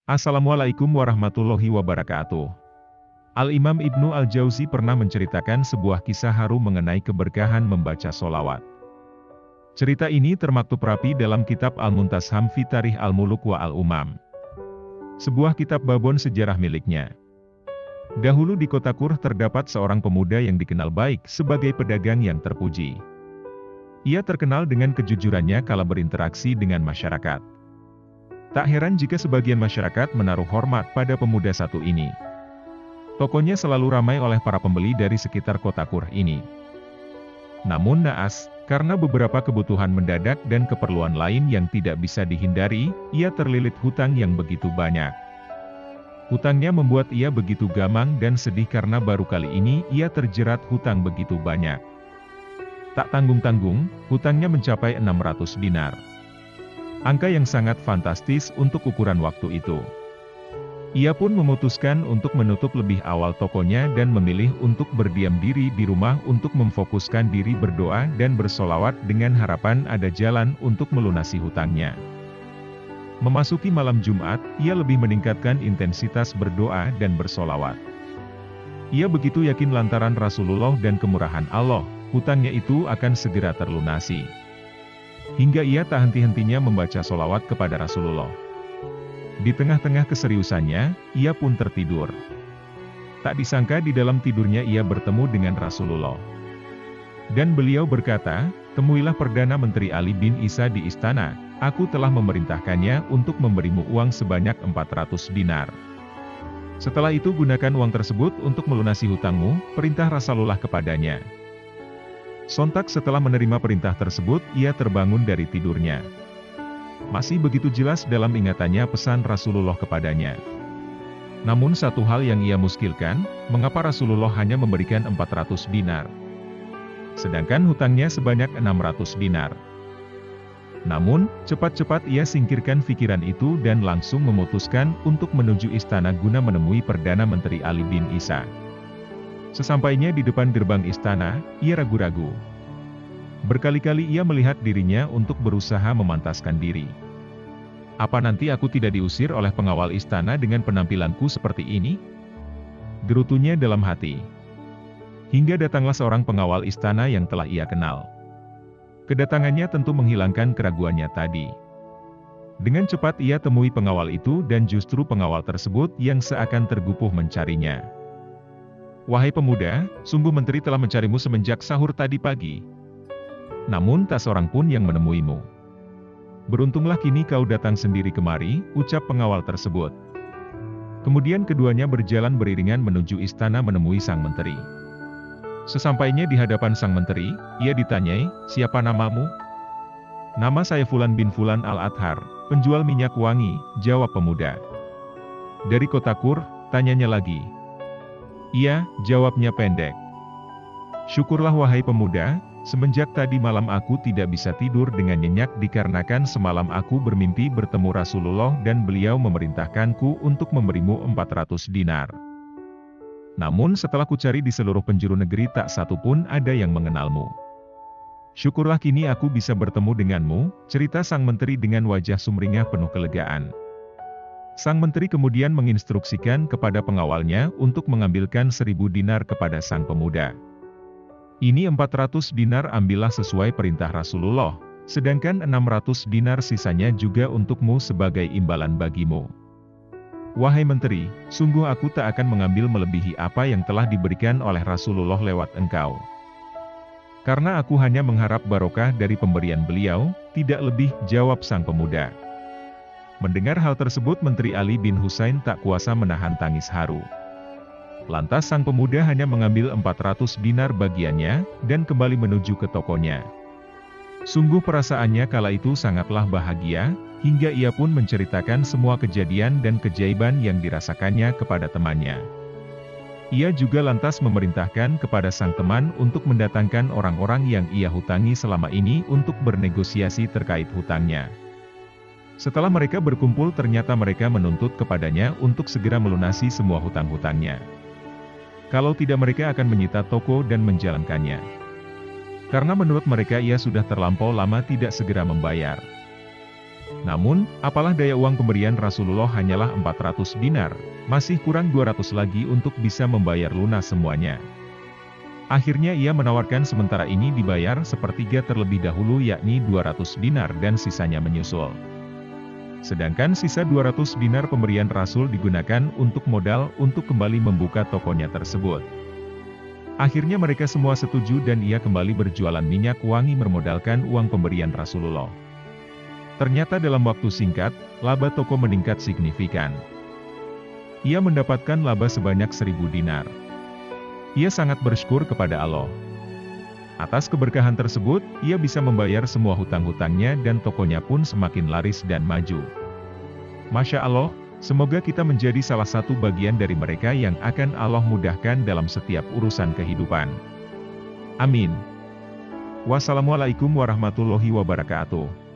Assalamualaikum warahmatullahi wabarakatuh. Al-Imam Ibnu Al-Jauzi pernah menceritakan sebuah kisah haru mengenai keberkahan membaca solawat. Cerita ini termaktub rapi dalam kitab Al-Muntasham fi Tarikh Al-Muluk wa Al-Umam, sebuah kitab babon sejarah miliknya. Dahulu di kota Qurh terdapat seorang pemuda yang dikenal baik sebagai pedagang yang terpuji. Ia terkenal dengan kejujurannya kala berinteraksi dengan masyarakat. Tak heran jika sebagian masyarakat menaruh hormat pada pemuda satu ini. Tokonya selalu ramai oleh para pembeli dari sekitar kota Qurh ini. Namun naas, karena beberapa kebutuhan mendadak dan keperluan lain yang tidak bisa dihindari, ia terlilit hutang yang begitu banyak. Hutangnya membuat ia begitu gamang dan sedih karena baru kali ini ia terjerat hutang begitu banyak. Tak tanggung-tanggung, hutangnya mencapai 600 dinar. Angka yang sangat fantastis untuk ukuran waktu itu. Ia pun memutuskan untuk menutup lebih awal tokonya dan memilih untuk berdiam diri di rumah untuk memfokuskan diri berdoa dan bersolawat dengan harapan ada jalan untuk melunasi hutangnya. Memasuki malam Jumat, ia lebih meningkatkan intensitas berdoa dan bersolawat. Ia begitu yakin lantaran Rasulullah dan kemurahan Allah, hutangnya itu akan segera terlunasi. Hingga ia tak henti-hentinya membaca solawat kepada Rasulullah. Di tengah-tengah keseriusannya, ia pun tertidur. Tak disangka di dalam tidurnya ia bertemu dengan Rasulullah. Dan beliau berkata, "Temuilah Perdana Menteri Ali bin Isa di istana, aku telah memerintahkannya untuk memberimu uang sebanyak 400 dinar. Setelah itu gunakan uang tersebut untuk melunasi hutangmu," perintah Rasulullah kepadanya. Sontak setelah menerima perintah tersebut, ia terbangun dari tidurnya. Masih begitu jelas dalam ingatannya pesan Rasulullah kepadanya. Namun satu hal yang ia muskilkan, mengapa Rasulullah hanya memberikan 400 dinar? Sedangkan hutangnya sebanyak 600 dinar. Namun, cepat-cepat ia singkirkan pikiran itu dan langsung memutuskan untuk menuju istana guna menemui Perdana Menteri Ali bin Isa. Sesampainya di depan gerbang istana, ia ragu-ragu. Berkali-kali ia melihat dirinya untuk berusaha memantaskan diri. Apa nanti aku tidak diusir oleh pengawal istana dengan penampilanku seperti ini? Gerutunya dalam hati. Hingga datanglah seorang pengawal istana yang telah ia kenal. Kedatangannya tentu menghilangkan keraguannya tadi. Dengan cepat ia temui pengawal itu dan justru pengawal tersebut yang seakan tergupuh mencarinya. "Wahai pemuda, sungguh menteri telah mencarimu semenjak sahur tadi pagi. Namun tak seorang pun yang menemuimu. Beruntunglah kini kau datang sendiri kemari," ucap pengawal tersebut. Kemudian keduanya berjalan beriringan menuju istana menemui sang menteri. Sesampainya di hadapan sang menteri, ia ditanyai, "Siapa namamu?" "Nama saya Fulan bin Fulan Al-Adhar, penjual minyak wangi," jawab pemuda. "Dari kota Qurh?" tanyanya lagi. "Iya," jawabnya pendek. "Syukurlah wahai pemuda, semenjak tadi malam aku tidak bisa tidur dengan nyenyak dikarenakan semalam aku bermimpi bertemu Rasulullah dan beliau memerintahkanku untuk memberimu 400 dinar. Namun setelah kucari di seluruh penjuru negeri tak satu pun ada yang mengenalmu. Syukurlah kini aku bisa bertemu denganmu," cerita sang menteri dengan wajah sumringah penuh kelegaan. Sang menteri kemudian menginstruksikan kepada pengawalnya untuk mengambilkan 1000 dinar kepada sang pemuda. "Ini 400 dinar ambillah sesuai perintah Rasulullah, sedangkan 600 dinar sisanya juga untukmu sebagai imbalan bagimu. Wahai menteri, sungguh aku tak akan mengambil melebihi apa yang telah diberikan oleh Rasulullah lewat engkau. Karena aku hanya mengharap barokah dari pemberian beliau, tidak lebih," jawab sang pemuda. Mendengar hal tersebut Menteri Ali bin Husain tak kuasa menahan tangis haru. Lantas sang pemuda hanya mengambil 400 dinar bagiannya, dan kembali menuju ke tokonya. Sungguh perasaannya kala itu sangatlah bahagia, hingga ia pun menceritakan semua kejadian dan keajaiban yang dirasakannya kepada temannya. Ia juga lantas memerintahkan kepada sang teman untuk mendatangkan orang-orang yang ia hutangi selama ini untuk bernegosiasi terkait hutangnya. Setelah mereka berkumpul ternyata mereka menuntut kepadanya untuk segera melunasi semua hutang-hutangnya. Kalau tidak mereka akan menyita toko dan menjalankannya. Karena menurut mereka ia sudah terlampau lama tidak segera membayar. Namun, apalah daya uang pemberian Rasulullah hanyalah 400 dinar, masih kurang 200 lagi untuk bisa membayar lunas semuanya. Akhirnya ia menawarkan sementara ini dibayar sepertiga terlebih dahulu yakni 200 dinar dan sisanya menyusul. Sedangkan sisa 200 dinar pemberian Rasul digunakan untuk modal untuk kembali membuka tokonya tersebut. Akhirnya mereka semua setuju dan ia kembali berjualan minyak wangi bermodalkan uang pemberian Rasulullah. Ternyata dalam waktu singkat, laba toko meningkat signifikan. Ia mendapatkan laba sebanyak 1000 dinar. Ia sangat bersyukur kepada Allah. Atas keberkahan tersebut, ia bisa membayar semua hutang-hutangnya dan tokonya pun semakin laris dan maju. Masya Allah, semoga kita menjadi salah satu bagian dari mereka yang akan Allah mudahkan dalam setiap urusan kehidupan. Amin. Wassalamualaikum warahmatullahi wabarakatuh.